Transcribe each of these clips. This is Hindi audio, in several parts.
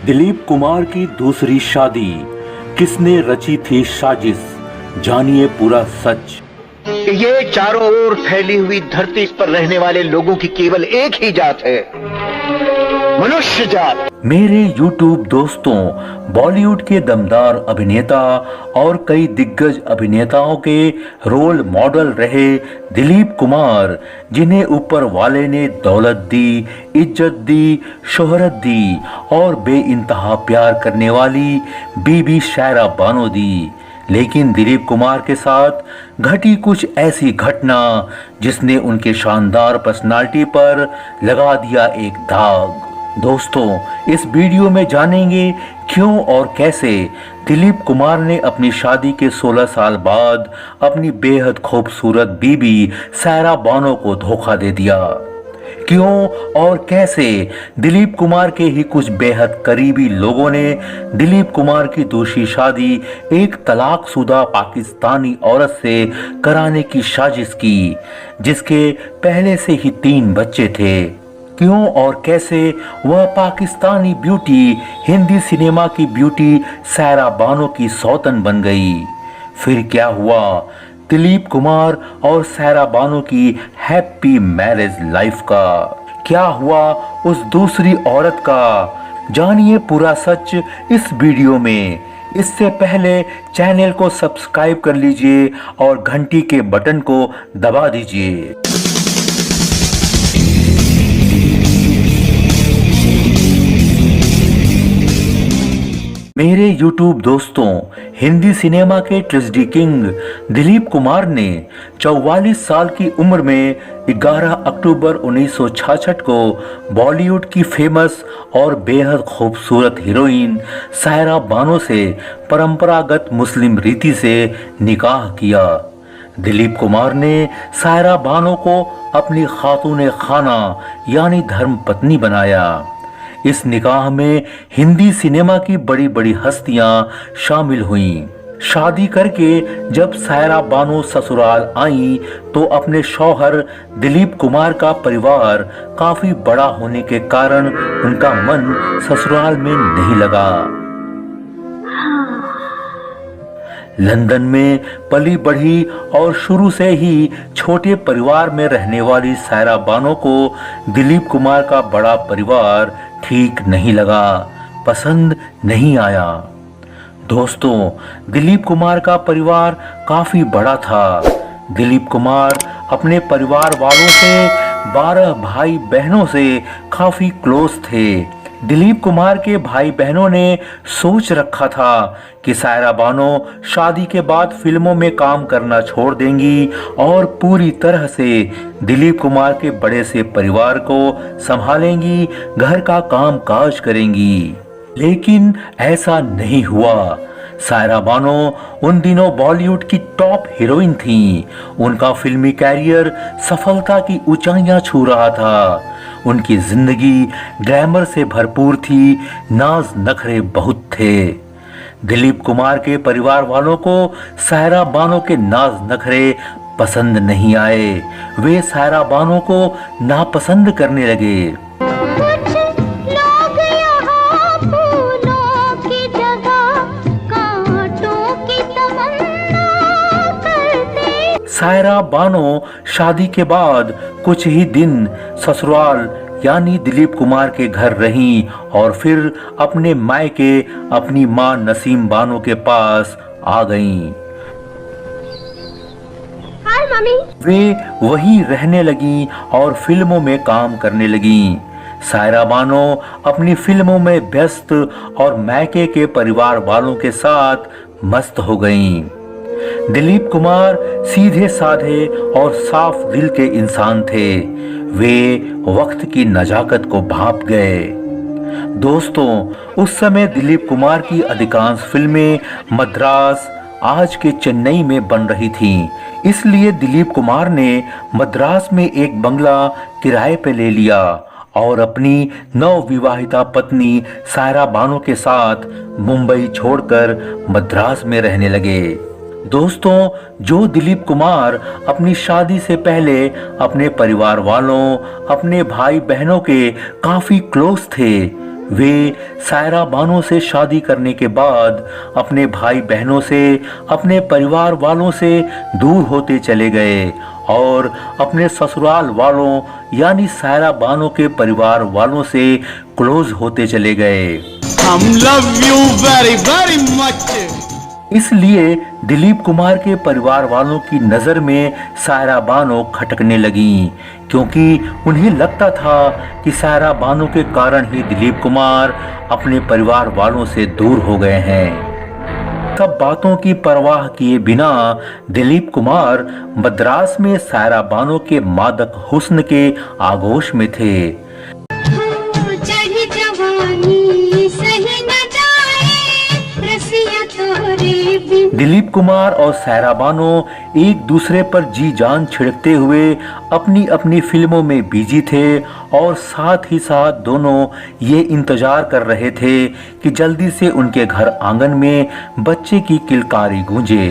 दिलीप कुमार की दूसरी शादी, किसने रची थी साजिश, जानिए पूरा सच। ये चारों ओर फैली हुई धरती पर रहने वाले लोगों की केवल एक ही जात है, मनुष्य जात। मेरे YouTube दोस्तों, बॉलीवुड के दमदार अभिनेता और कई दिग्गज अभिनेताओं के रोल मॉडल रहे दिलीप कुमार, जिन्हें ऊपर वाले ने दौलत दी, इज्जत दी, शोहरत दी और बेइंतहा प्यार करने वाली बीबी शायरा बानो दी। लेकिन दिलीप कुमार के साथ घटी कुछ ऐसी घटना जिसने उनके शानदार पर्सनालिटी पर लगा दिया एक दाग। दोस्तों, इस वीडियो में जानेंगे क्यों और कैसे दिलीप कुमार ने अपनी शादी के 16 साल बाद अपनी बेहद खूबसूरत बीबी शायरा बानो को धोखा दे दिया। क्यों और कैसे दिलीप कुमार के ही कुछ बेहद करीबी लोगों ने दिलीप कुमार की दूसरी शादी एक तलाकशुदा पाकिस्तानी औरत से कराने की साजिश की, जिसके पहले से ही 3 बच्चे थे। क्यों और कैसे वह पाकिस्तानी ब्यूटी हिंदी सिनेमा की ब्यूटी शायरा बानो की सौतन बन गई। फिर क्या हुआ दिलीप कुमार और शायरा बानो की हैप्पी मैरिज लाइफ का? क्या हुआ उस दूसरी औरत का? जानिए पूरा सच इस वीडियो में। इससे पहले चैनल को सब्सक्राइब कर लीजिए और घंटी के बटन को दबा दीजिए। मेरे YouTube दोस्तों, हिंदी सिनेमा के ट्रेजेडी किंग दिलीप कुमार ने 44 साल की उम्र में 11 अक्टूबर 1966 को बॉलीवुड की फेमस और बेहद खूबसूरत हीरोइन शायरा बानो से परंपरागत मुस्लिम रीति से निकाह किया। दिलीप कुमार ने शायरा बानो को अपनी खातून खाना यानी धर्म पत्नी बनाया। इस निकाह में हिंदी सिनेमा की बड़ी बड़ी हस्तियां शामिल हुईं। शादी करके जब शायरा बानो ससुराल आईं तो अपने शौहर दिलीप कुमार का परिवार काफी बड़ा होने के कारण उनका मन ससुराल में नहीं लगा। लंदन में पली बढ़ी और शुरू से ही छोटे परिवार में रहने वाली शायरा बानो को दिलीप कुमार का बड़ा परिवार ठीक नहीं लगा, पसंद नहीं आया। दोस्तों, दिलीप कुमार का परिवार काफी बड़ा था। दिलीप कुमार अपने परिवार वालों से 12 भाई बहनों से काफी क्लोज थे। दिलीप कुमार के भाई बहनों ने सोच रखा था कि शायरा बानो शादी के बाद फिल्मों में काम करना छोड़ देंगी और पूरी तरह से दिलीप कुमार के बड़े से परिवार को संभालेंगी, घर का काम काज करेंगी। लेकिन ऐसा नहीं हुआ। शायरा बानो उन दिनों बॉलीवुड की टॉप हीरोइन थीं। उनका फिल्मी कैरियर सफलता की ऊंचाइयां छू रहा था। उनकी जिंदगी ग्लैमर से भरपूर थी, नाज नखरे बहुत थे। दिलीप कुमार के परिवार वालों को शायरा बानो के नाज नखरे पसंद नहीं आए। वे शायरा बानो को नापसंद करने लगे। शायरा बानो शादी के बाद कुछ ही दिन ससुराल यानी दिलीप कुमार के घर रहीं और फिर अपने मायके अपनी मां नसीम बानो के पास आ गईं। हाय मम्मी। वे वहीं रहने लगीं और फिल्मों में काम करने लगीं। शायरा बानो अपनी फिल्मों में व्यस्त और मायके के परिवार वालों के साथ मस्त हो गईं। दिलीप कुमार सीधे साधे और साफ दिल के इंसान थे। वे वक्त की नजाकत को भांप गए। दोस्तों, उस समय दिलीप कुमार की अधिकांश फिल्में मद्रास, आज के चेन्नई में बन रही थीं। इसलिए दिलीप कुमार ने मद्रास में एक बंगला किराए पे ले लिया और अपनी नवविवाहिता पत्नी शायरा बानो के साथ मुंबई छोड़कर मद्रास में रहने लगे। दोस्तों, जो दिलीप कुमार अपनी शादी से पहले अपने परिवार वालों, अपने भाई बहनों के काफी क्लोज थे, वे सायरा बानो से शादी करने के बाद अपने भाई बहनों से, अपने परिवार वालों से दूर होते चले गए और अपने ससुराल वालों यानी सायरा बानो के परिवार वालों से क्लोज होते चले गए। हम love you very very much. इसलिए दिलीप कुमार के परिवार वालों की नज़र में सायरा बानो खटकने लगी, क्योंकि उन्हें लगता था कि सायरा बानो के कारण ही दिलीप कुमार अपने परिवार वालों से दूर हो गए हैं। सब बातों की परवाह किए बिना दिलीप कुमार मद्रास में सायरा बानो के मादक हुस्न के आगोश में थे। दिलीप कुमार और सायरा बानो एक दूसरे पर जी जान छिड़कते हुए अपनी अपनी फिल्मों में बिजी थे और साथ ही साथ दोनों ये इंतजार कर रहे थे कि जल्दी से उनके घर आंगन में बच्चे की किलकारी गूंजे।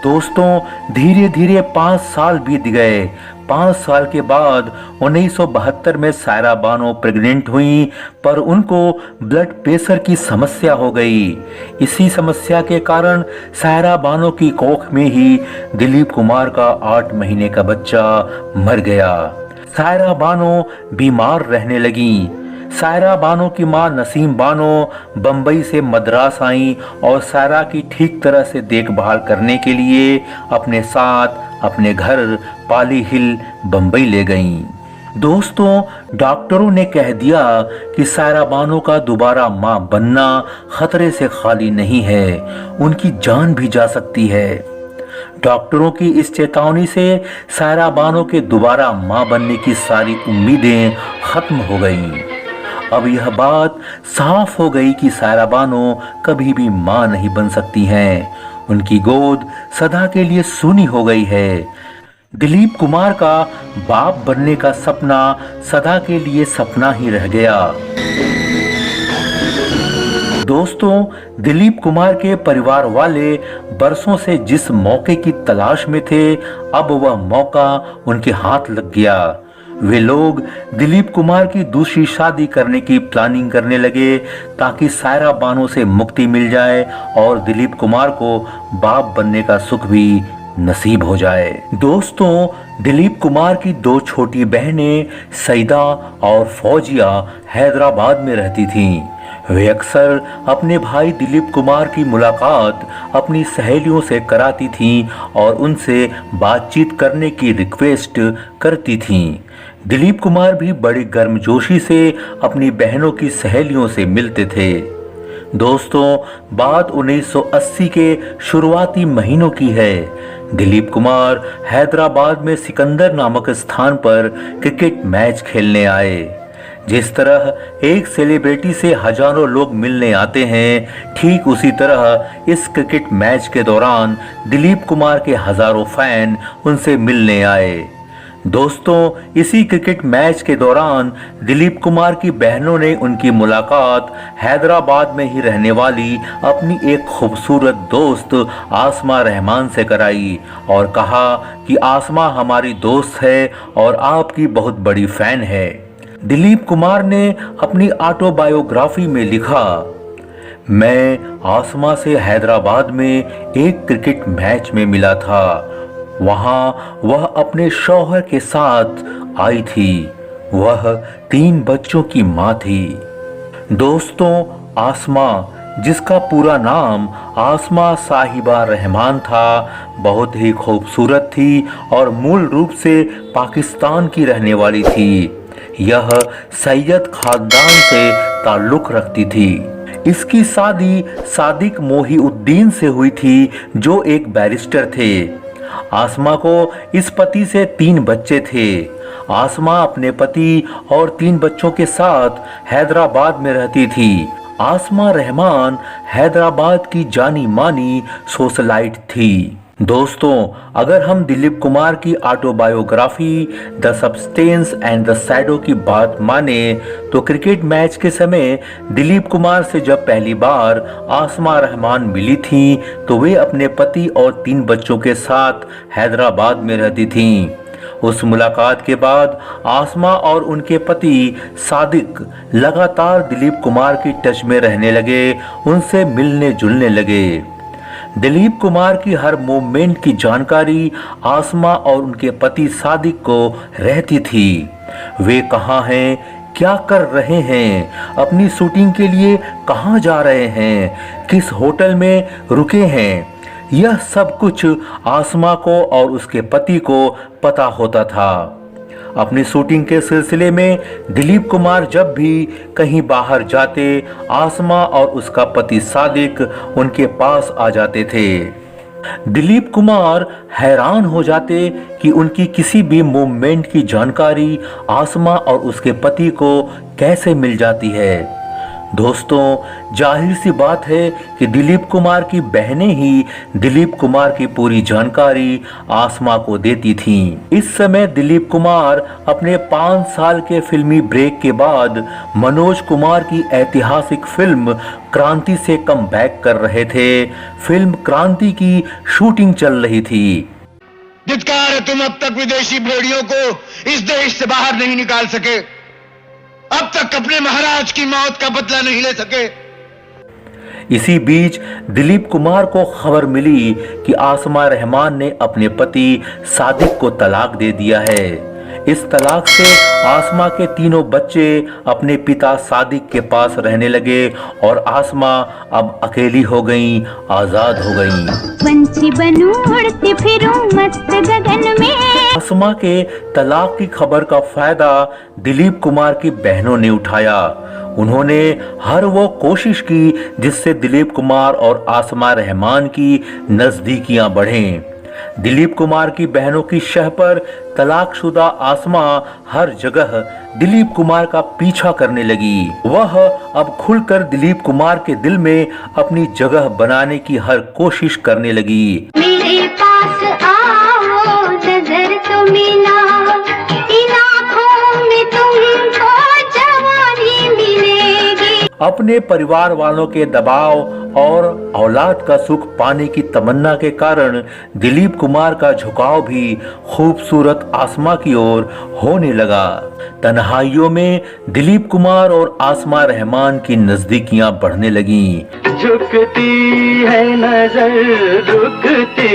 दोस्तों, धीरे धीरे 5 साल बीत गए। 5 साल के बाद 1972 में सायरा बानो प्रेग्नेंट हुई, पर उनको ब्लड प्रेशर की समस्या हो गई। इसी समस्या के कारण सायरा बानो की कोख में ही दिलीप कुमार का 8 महीने का बच्चा मर गया। सायरा बानो बीमार रहने लगी। सायरा बानो की मां नसीम बानो बंबई से मद्रास आई और सायरा की ठीक तरह से देखभाल करने के लिए अपने साथ अपने घर पाली हिल बंबई ले गईं। दोस्तों, डॉक्टरों ने कह दिया कि सायरा बानो का दोबारा मां बनना खतरे से खाली नहीं है, उनकी जान भी जा सकती है। डॉक्टरों की इस चेतावनी से सायरा बानो के दोबारा मां बनने की सारी उम्मीदें खत्म हो गईं। अब यह बात साफ हो गई कि सायरा बानो कभी भी मां नहीं बन सकती हैं। उनकी गोद सदा के लिए सूनी हो गई है। दिलीप कुमार का बाप बनने का सपना सदा के लिए सपना ही रह गया। दोस्तों, दिलीप कुमार के परिवार वाले बरसों से जिस मौके की तलाश में थे, अब वह मौका उनके हाथ लग गया। वे लोग दिलीप कुमार की दूसरी शादी करने की प्लानिंग करने लगे ताकि सायरा बानो से मुक्ति मिल जाए और दिलीप कुमार को बाप बनने का सुख भी नसीब हो जाए। दोस्तों, दिलीप कुमार की 2 छोटी बहनें सईदा और फौजिया हैदराबाद में रहती थीं। वे अक्सर अपने भाई दिलीप कुमार की मुलाकात अपनी सहेलियों से कराती थीं और उनसे बातचीत करने की रिक्वेस्ट करती थीं। दिलीप कुमार भी बड़ी गर्मजोशी से अपनी बहनों की सहेलियों से मिलते थे। दोस्तों, बात 1980 के शुरुआती महीनों की है। दिलीप कुमार हैदराबाद में सिकंदर नामक स्थान पर क्रिकेट मैच खेलने आए। जिस तरह एक सेलिब्रिटी से हजारों लोग मिलने आते हैं, ठीक उसी तरह इस क्रिकेट मैच के दौरान दिलीप कुमार के हजारों फैन उनसे मिलने आए। दोस्तों, इसी क्रिकेट मैच के दौरान दिलीप कुमार की बहनों ने उनकी मुलाकात हैदराबाद में ही रहने वाली अपनी एक खूबसूरत दोस्त आसमा रहमान से कराई और कहा कि आसमा हमारी दोस्त है और आपकी बहुत बड़ी फैन है। दिलीप कुमार ने अपनी ऑटोबायोग्राफी में लिखा, मैं आसमा से हैदराबाद में एक क्रिकेट मैच में मिला था। वहां वह अपने शौहर के साथ आई थी। वह 3 बच्चों की मां थी। दोस्तों, आसमा, जिसका पूरा नाम आसमा साहिबा रहमान था, बहुत ही खूबसूरत थी और मूल रूप से पाकिस्तान की रहने वाली थी। यह सैयद खानदान से ताल्लुक रखती थी। इसकी शादी सादिक मोहीउद्दीन से हुई थी, जो एक बैरिस्टर थे। आसमा को इस पति से 3 बच्चे थे। आसमा अपने पति और 3 बच्चों के साथ हैदराबाद में रहती थी। आसमा रहमान हैदराबाद की जानी मानी सोशलाइट थी। दोस्तों, अगर हम दिलीप कुमार की autobiography the substance and the shadow की बात माने तो क्रिकेट मैच के समय दिलीप कुमार से जब पहली बार आसमा रहमान मिली थी तो वे अपने पति और 3 बच्चों के साथ हैदराबाद में रहती थीं। उस मुलाकात के बाद आसमा और उनके पति सादिक लगातार दिलीप कुमार की टच में रहने लगे, उनसे मिलने जुलने लगे। दिलीप कुमार की हर मूवमेंट की जानकारी आसमा और उनके पति सादिक को रहती थी। वे कहाँ हैं, क्या कर रहे हैं, अपनी शूटिंग के लिए कहाँ जा रहे हैं, किस होटल में रुके हैं, यह सब कुछ आसमा को और उसके पति को पता होता था। अपनी शूटिंग के सिलसिले में दिलीप कुमार जब भी कहीं बाहर जाते, आसमा और उसका पति सादिक उनके पास आ जाते थे। दिलीप कुमार हैरान हो जाते कि उनकी किसी भी मूवमेंट की जानकारी आसमा और उसके पति को कैसे मिल जाती है। दोस्तों, जाहिर सी बात है कि दिलीप कुमार की बहनें ही दिलीप कुमार की पूरी जानकारी आसमा को देती थीं। इस समय दिलीप कुमार अपने 5 साल के फिल्मी ब्रेक के बाद मनोज कुमार की ऐतिहासिक फिल्म क्रांति से कम बैक कर रहे थे। फिल्म क्रांति की शूटिंग चल रही थी। धिक्कार है, तुम अब तक विदेशी भेड़ियों को इस देश से बाहर नहीं निकाल सके, अब तक अपने महाराज की मौत का बदला नहीं ले सके। इसी बीच दिलीप कुमार को खबर मिली कि आसमा रहमान ने अपने पति सादिक को तलाक दे दिया है। इस तलाक से आसमा के तीनों बच्चे अपने पिता सादिक के पास रहने लगे और आसमा अब अकेली हो गई, आजाद हो गई। पंछी बनूं उड़ती फिरूं मस्त गगन में। आसमा के तलाक की खबर का फायदा दिलीप कुमार की बहनों ने उठाया। उन्होंने हर वो कोशिश की जिससे दिलीप कुमार और आसमा रहमान की नजदीकियां बढ़ें। दिलीप कुमार की बहनों की शह पर तलाकशुदा आसमा हर जगह दिलीप कुमार का पीछा करने लगी। वह अब खुलकर दिलीप कुमार के दिल में अपनी जगह बनाने की हर कोशिश करने लगी। मेरे पास आओ नजर तो मिला, इन आँखों में तुमको जवानी मिलेगी। अपने परिवार वालों के दबाव और औलाद का सुख पाने की तमन्ना के कारण दिलीप कुमार का झुकाव भी खूबसूरत आसमा की ओर होने लगा। तन्हाइयों में दिलीप कुमार और आसमा रहमान की नजदीकियां बढ़ने लगीं। झुकती है नजर, रुकती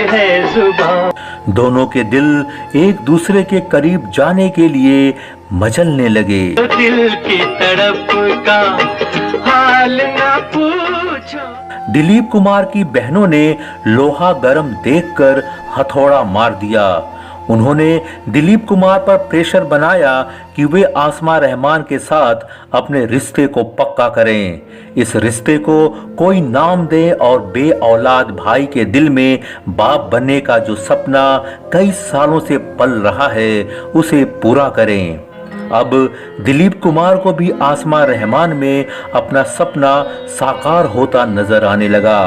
है जुबान। दोनों के दिल एक दूसरे के करीब जाने के लिए मचलने लगे। दिल की तड़प का हाल ना पूछो। दिलीप कुमार की बहनों ने लोहा गर्म देखकर हथौड़ा मार दिया। उन्होंने दिलीप कुमार पर प्रेशर बनाया कि वे आसमा रहमान के साथ अपने रिश्ते को पक्का करें। इस रिश्ते को कोई नाम दे और बे औलाद भाई के दिल में बाप बनने का जो सपना कई सालों से पल रहा है उसे पूरा करें। अब दिलीप कुमार को भी आसमा रहमान में अपना सपना साकार होता नजर आने लगा।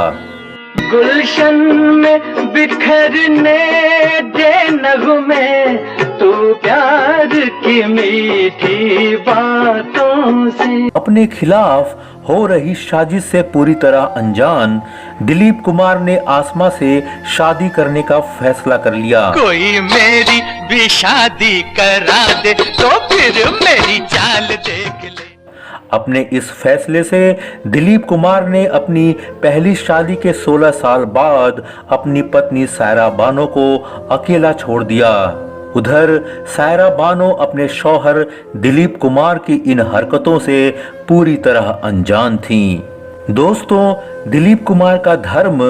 गुलशन में बिखरने दे नगमे, तू प्यार की मीठी बातों से। अपने खिलाफ हो रही साजिश से पूरी तरह अनजान दिलीप कुमार ने आसमा से शादी करने का फैसला कर लिया। कोई मेरी भी शादी करा दे तो फिर मेरी चाल देख ले। अपने इस फैसले से दिलीप कुमार ने अपनी पहली शादी के 16 साल बाद अपनी पत्नी सायरा बानो को अकेला छोड़ दिया। उधर सायरा बानो अपने शौहर दिलीप कुमार की इन हरकतों से पूरी तरह अनजान थीं। दोस्तों, दिलीप कुमार का धर्म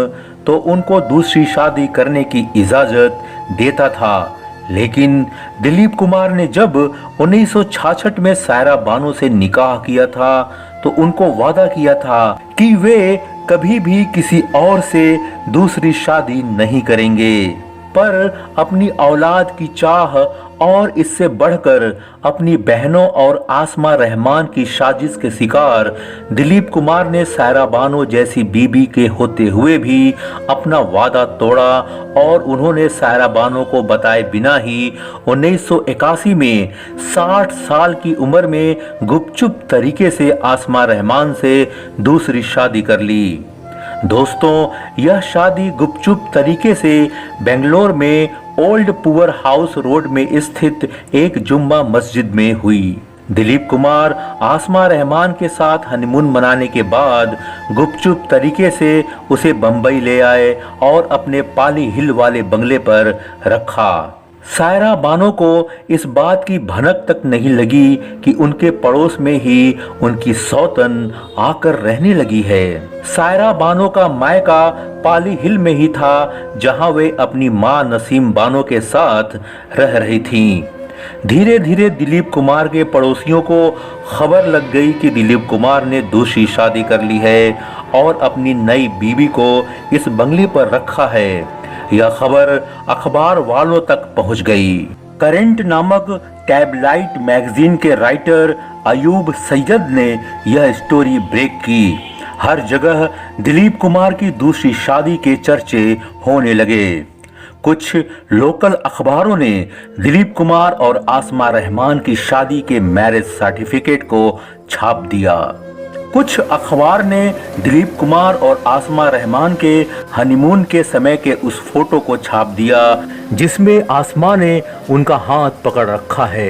तो उनको दूसरी शादी करने की इजाजत देता था, लेकिन दिलीप कुमार ने जब 1966 में सायरा बानो से निकाह किया था तो उनको वादा किया था कि वे कभी भी किसी और से दूसरी शादी नहीं करेंगे। पर अपनी औलाद की चाह और इससे बढ़कर अपनी बहनों और आसमा रहमान की साजिश के शिकार दिलीप कुमार ने सायरा बानो जैसी बीबी के होते हुए भी अपना वादा तोड़ा और उन्होंने सायरा बानो को बताए बिना ही 1981 में 60 साल की उम्र में गुपचुप तरीके से आसमा रहमान से दूसरी शादी कर ली। दोस्तों, यह शादी गुपचुप तरीके से बेंगलोर में ओल्ड पुअर हाउस रोड में स्थित एक जुम्मा मस्जिद में हुई। दिलीप कुमार आसमा रहमान के साथ हनीमून मनाने के बाद गुपचुप तरीके से उसे बंबई ले आए और अपने पाली हिल वाले बंगले पर रखा। सायरा बानो को इस बात की भनक तक नहीं लगी कि उनके पड़ोस में ही उनकी सौतन आकर रहने लगी है। सायरा बानो का मायका पाली हिल में ही था, जहां वे अपनी मां नसीम बानो के साथ रह रही थीं। धीरे धीरे दिलीप कुमार के पड़ोसियों को खबर लग गई कि दिलीप कुमार ने दूसरी शादी कर ली है और अपनी नई बीवी को इस बंगले पर रखा है। यह खबर अखबार वालों तक पहुंच गई। करंट नामक टैबलाइट मैगजीन के राइटर अयूब सैयद ने यह स्टोरी ब्रेक की। हर जगह दिलीप कुमार की दूसरी शादी के चर्चे होने लगे। कुछ लोकल अखबारों ने दिलीप कुमार और आसमा रहमान की शादी के मैरिज सर्टिफिकेट को छाप दिया। कुछ अखबार ने दिलीप कुमार और आसमा रहमान के हनीमून के समय के उस फोटो को छाप दिया जिसमें आसमा ने उनका हाथ पकड़ रखा है।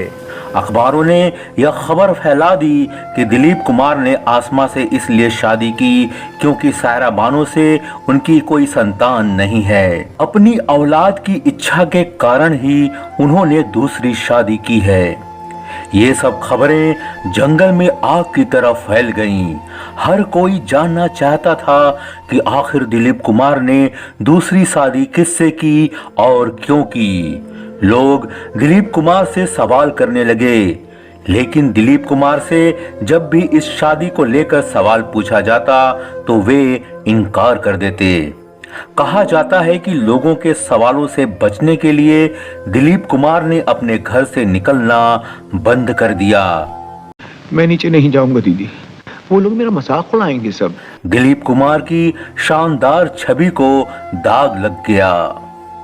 अखबारों ने यह खबर फैला दी कि दिलीप कुमार ने आसमा से इसलिए शादी की क्योंकि सायरा बानो से उनकी कोई संतान नहीं है। अपनी औलाद की इच्छा के कारण ही उन्होंने दूसरी शादी की है। ये सब खबरें जंगल में आग की तरह फैल गईं। हर कोई जानना चाहता था कि आखिर दिलीप कुमार ने दूसरी शादी किससे की और क्यों की। लोग दिलीप कुमार से सवाल करने लगे, लेकिन दिलीप कुमार से जब भी इस शादी को लेकर सवाल पूछा जाता तो वे इनकार कर देते। कहा जाता है कि लोगों के सवालों से बचने के लिए दिलीप कुमार ने अपने घर से निकलना बंद कर दिया। मैं नीचे नहीं जाऊंगा दीदी, वो लोग मेरा मजाक उड़ाएंगे सब। दिलीप कुमार की शानदार छवि को दाग लग गया।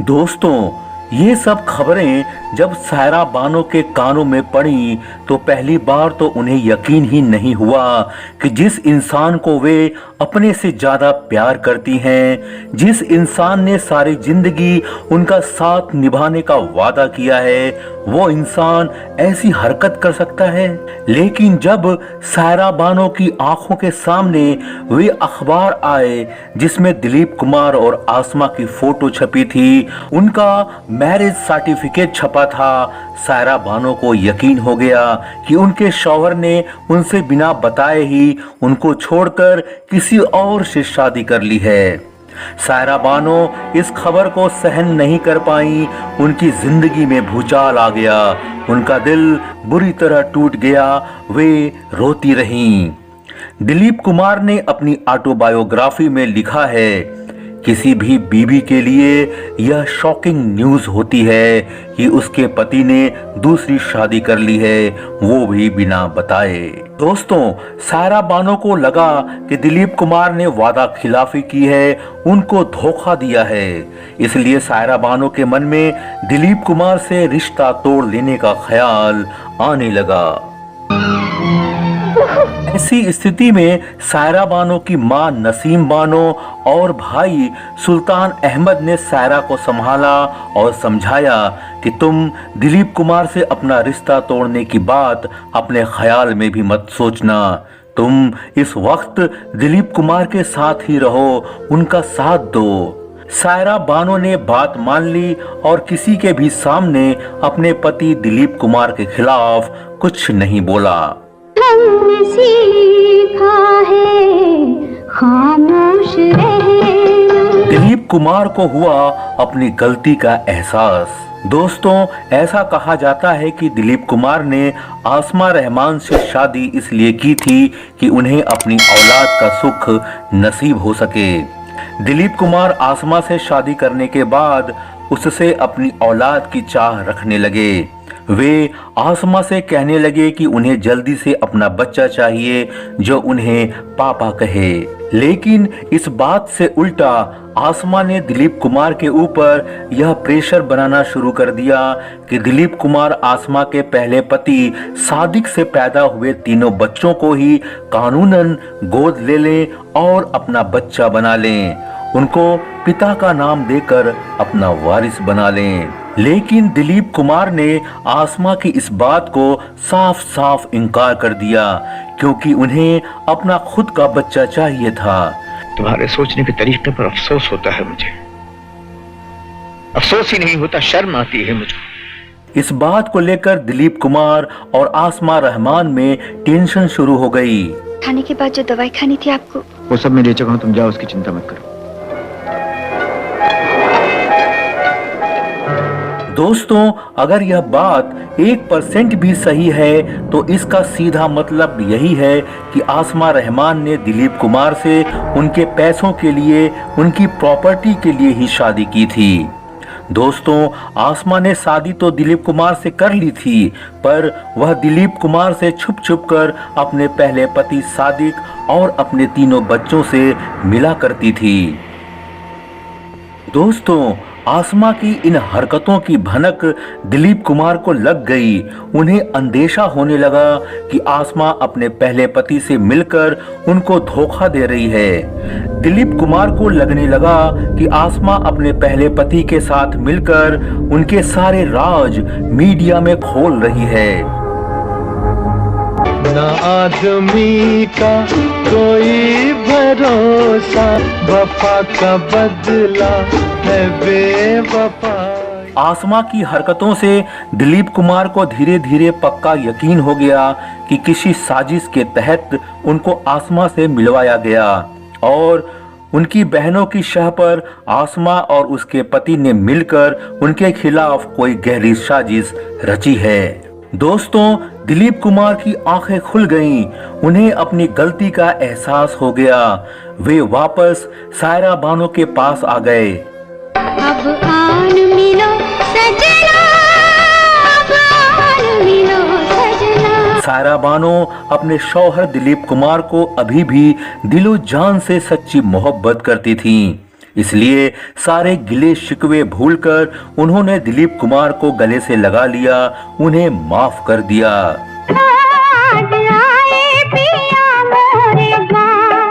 दोस्तों, ये सब खबरें जब सायरा बानो के कानों में पड़ी तो पहली बार तो उन्हें यकीन ही नहीं हुआ कि जिस इंसान को वे अपने से ज्यादा प्यार करती हैं, जिस इंसान ने सारी जिंदगी उनका साथ निभाने का वादा किया है, वो इंसान ऐसी हरकत कर सकता है। लेकिन जब सायरा बानो की आंखों के सामने वे अखबार आए जिसमें दिलीप कुमार और आसमा की फोटो छपी थी, उनका मैरिज सर्टिफिकेट छपा था, सायरा बानो को यकीन हो गया कि उनके शौहर ने उनसे बिना बताए ही उनको छोड़कर किसी और से शादी कर ली है। सायरा बानो इस खबर को सहन नहीं कर पाई। उनकी जिंदगी में भूचाल आ गया। उनका दिल बुरी तरह टूट गया। वे रोती रहीं। दिलीप कुमार ने अपनी ऑटोबायोग्राफी में लिखा है, किसी भी बीवी के लिए यह शॉकिंग न्यूज होती है कि उसके पति ने दूसरी शादी कर ली है, वो भी बिना बताए। दोस्तों, सायरा बानो को लगा कि दिलीप कुमार ने वादा खिलाफी की है, उनको धोखा दिया है। इसलिए सायरा बानो के मन में दिलीप कुमार से रिश्ता तोड़ लेने का ख्याल आने लगा। ऐसी स्थिति में सायरा बानो की मां नसीम बानो और भाई सुल्तान अहमद ने सायरा को संभाला और समझाया कि तुम दिलीप कुमार से अपना रिश्ता तोड़ने की बात अपने ख्याल में भी मत सोचना। तुम इस वक्त दिलीप कुमार के साथ ही रहो, उनका साथ दो। सायरा बानो ने बात मान ली और किसी के भी सामने अपने पति दिलीप कुमार के खिलाफ कुछ नहीं बोला। हमने सीखा है खामोश रहना। दिलीप कुमार को हुआ अपनी गलती का एहसास। दोस्तों, ऐसा कहा जाता है कि दिलीप कुमार ने आसमा रहमान से शादी इसलिए की थी कि उन्हें अपनी औलाद का सुख नसीब हो सके। दिलीप कुमार आसमा से शादी करने के बाद उससे अपनी औलाद की चाह रखने लगे। वे आसमा से कहने लगे कि उन्हें जल्दी से अपना बच्चा चाहिए जो उन्हें पापा कहे। लेकिन इस बात से उल्टा आसमा ने दिलीप कुमार के ऊपर यह प्रेशर बनाना शुरू कर दिया कि दिलीप कुमार आसमा के पहले पति सादिक से पैदा हुए तीनों बच्चों को ही कानूनन गोद ले लें और अपना बच्चा बना लें, उनको पिता का नाम देकर अपना वारिस बना लें। लेकिन दिलीप कुमार ने आसमा की इस बात को साफ साफ इनकार कर दिया क्योंकि उन्हें अपना खुद का बच्चा चाहिए था। तुम्हारे सोचने के तरीके पर अफसोस होता है मुझे। अफसोस ही नहीं होता, शर्म आती है मुझे। इस बात को लेकर दिलीप कुमार और आसमा रहमान में टेंशन शुरू हो गई। खाने के बाद जो दवाई खानी थी आपको, वो सब मैं ले चुका हूं, तुम जाओ, उसकी चिंता मत करो। दोस्तों, अगर यह बात 1% भी सही है तो इसका सीधा मतलब यही है कि आसमा रहमान ने दिलीप कुमार से उनके पैसों के लिए, उनकी प्रॉपर्टी के लिए ही शादी की थी। दोस्तों, आसमा ने शादी तो दिलीप कुमार से कर ली थी, पर वह दिलीप कुमार से छुप छुप कर अपने पहले पति सादिक और अपने तीनों बच्चों से मिला करती थी। दोस्तों, आसमा की इन हरकतों की भनक दिलीप कुमार को लग गई। उन्हें अंदेशा होने लगा कि आसमा अपने पहले पति से मिलकर उनको धोखा दे रही है। दिलीप कुमार को लगने लगा कि आसमा अपने पहले पति के साथ मिलकर उनके सारे राज मीडिया में खोल रही है। ना आदमी का कोई भरोसा, वफा का बदला है बेवफा। आसमा की हरकतों से दिलीप कुमार को धीरे धीरे पक्का यकीन हो गया कि किसी साजिश के तहत उनको आसमा से मिलवाया गया और उनकी बहनों की शह पर आसमा और उसके पति ने मिलकर उनके खिलाफ कोई गहरी साजिश रची है। दोस्तों, दिलीप कुमार की आंखें खुल गईं। उन्हें अपनी गलती का एहसास हो गया। वे वापस सायरा बानो के पास आ गए। अब आन मिलो सजना, अब आन मिलो सजना। सायरा बानो अपने शौहर दिलीप कुमार को अभी भी दिलो जान से सच्ची मोहब्बत करती थीं। इसलिए सारे गिले शिकवे भूलकर उन्होंने दिलीप कुमार को गले से लगा लिया, उन्हें माफ कर दिया।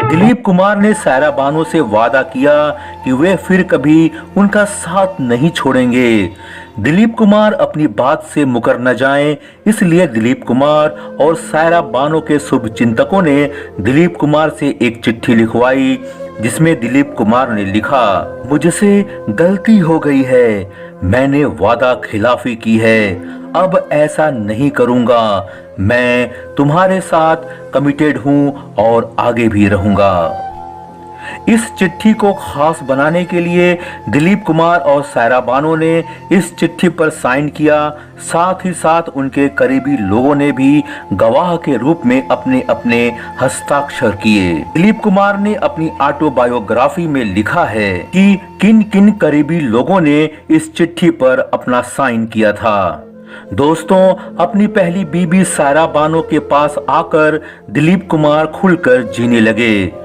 दिलीप कुमार ने सायरा बानो से वादा किया कि वे फिर कभी उनका साथ नहीं छोड़ेंगे। दिलीप कुमार अपनी बात से मुकर न जाएं, इसलिए दिलीप कुमार और सायरा बानो के शुभ चिंतकों ने दिलीप कुमार से एक चिट्ठी लिखवाई जिसमें दिलीप कुमार ने लिखा, मुझसे गलती हो गई है, मैंने वादा खिलाफी की है, अब ऐसा नहीं करूंगा, मैं तुम्हारे साथ कमिटेड हूं और आगे भी रहूंगा। इस चिट्ठी को खास बनाने के लिए दिलीप कुमार और सायरा बानो ने इस चिट्ठी पर साइन किया। साथ ही साथ उनके करीबी लोगों ने भी गवाह के रूप में अपने अपने हस्ताक्षर किए। दिलीप कुमार ने अपनी ऑटोबायोग्राफी में लिखा है कि किन किन करीबी लोगों ने इस चिट्ठी पर अपना साइन किया था। दोस्तों, अपनी पहली बीबी सायरा बानो के पास आकर दिलीप कुमार खुलकर जीने लगे।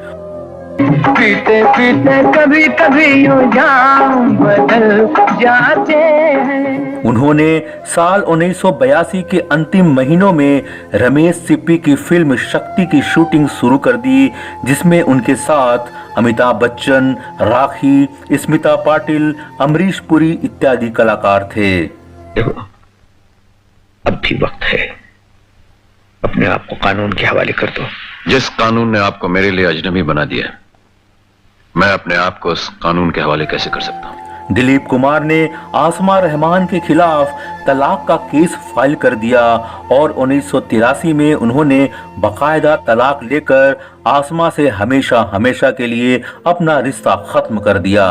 पीते पीते कभी कभी यूं जाम बदल जाते हैं। उन्होंने साल 1982 के अंतिम महीनों में रमेश सिप्पी की फिल्म शक्ति की शूटिंग शुरू कर दी, जिसमें उनके साथ अमिताभ बच्चन, राखी, स्मिता पाटिल, अमरीश पुरी इत्यादि कलाकार थे। देखो, अब भी वक्त है, अपने आप को कानून के हवाले कर दो। जिस कानून ने आपको मेरे लिए अजनबी बना दिया, मैं अपने आप को उस कानून के हवाले कैसे कर सकता हूं? दिलीप कुमार ने आसमा रहमान के खिलाफ तलाक का केस फाइल कर दिया और 1983 में उन्होंने बाकायदा तलाक लेकर आसमा से हमेशा हमेशा के लिए अपना रिश्ता खत्म कर दिया।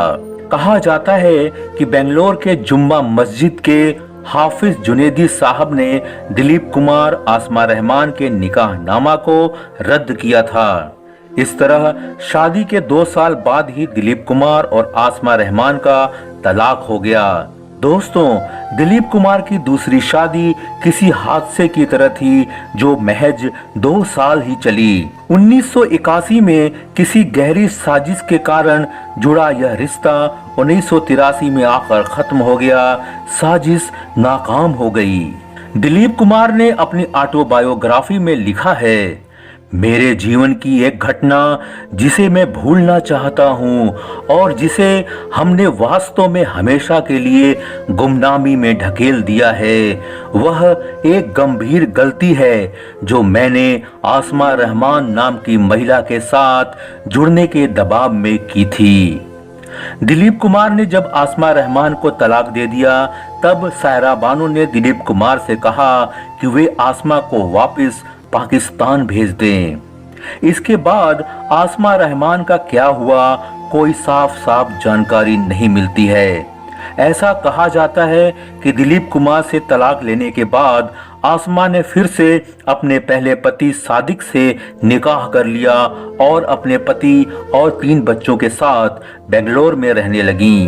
कहा जाता है कि बेंगलोर के जुम्मा मस्जिद के हाफिज जुनेदी साहब ने दिलीप कुमार आसमा रहमान के निकाहनामा को रद्द किया था। इस तरह शादी के 2 साल बाद ही दिलीप कुमार और आसमा रहमान का तलाक हो गया। दोस्तों, दिलीप कुमार की दूसरी शादी किसी हादसे की तरह थी जो महज 2 साल ही चली। 1981 में किसी गहरी साजिश के कारण जुड़ा यह रिश्ता 1983 में आकर खत्म हो गया। साजिश नाकाम हो गई। दिलीप कुमार ने अपनी ऑटोबायोग्राफी में लिखा है, मेरे जीवन की एक घटना जिसे मैं भूलना चाहता हूँ और जिसे हमने वास्तव में हमेशा के लिए गुमनामी में ढकेल दिया है, वह एक गंभीर गलती है जो मैंने आसमा रहमान नाम की महिला के साथ जुड़ने के दबाव में की थी। दिलीप कुमार ने जब आसमा रहमान को तलाक दे दिया, तब सायरा बानो ने दिलीप कुमार से कहा कि वे आसमा को वापस पाकिस्तान भेज दें। इसके बाद आसमा रहमान का क्या हुआ, कोई साफ साफ जानकारी नहीं मिलती है। ऐसा कहा जाता है कि दिलीप कुमार से तलाक लेने के बाद आसमा ने फिर से अपने पहले पति सादिक से निकाह कर लिया और अपने पति और 3 बच्चों के साथ बेंगलोर में रहने लगीं।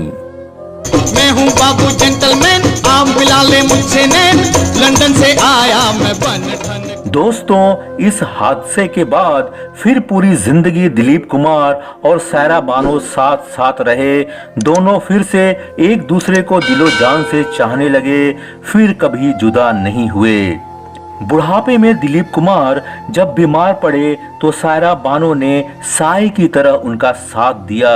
मैं हूँ बाबू जेंटलमैन, आप मिला ले मुझसे नैन, लंदन से आया मैं बन ठन। दोस्तों, इस हादसे के बाद फिर पूरी जिंदगी दिलीप कुमार और सायरा बानो साथ साथ रहे। दोनों फिर से एक दूसरे को दिलो जान से चाहने लगे, फिर कभी जुदा नहीं हुए। बुढ़ापे में दिलीप कुमार जब बीमार पड़े तो सायरा बानो ने साई की तरह उनका साथ दिया।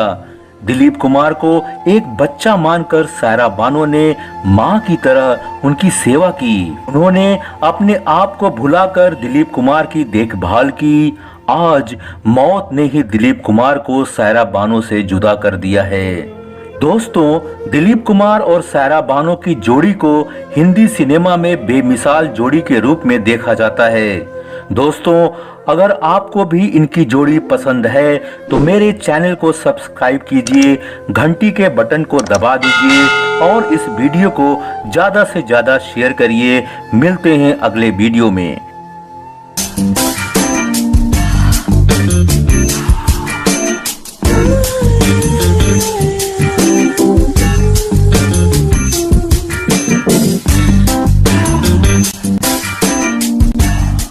दिलीप कुमार को एक बच्चा मानकर सायरा बानो ने मां की तरह उनकी सेवा की। उन्होंने अपने आप को भुलाकर दिलीप कुमार की देखभाल की। आज मौत ने ही दिलीप कुमार को सायरा बानो से जुदा कर दिया है। दोस्तों, दिलीप कुमार और सायरा बानो की जोड़ी को हिंदी सिनेमा में बेमिसाल जोड़ी के रूप में देखा जाता है। दोस्तों, अगर आपको भी इनकी जोड़ी पसंद है तो मेरे चैनल को सब्सक्राइब कीजिए, घंटी के बटन को दबा दीजिए और इस वीडियो को ज़्यादा से ज़्यादा शेयर करिए। मिलते हैं अगले वीडियो में।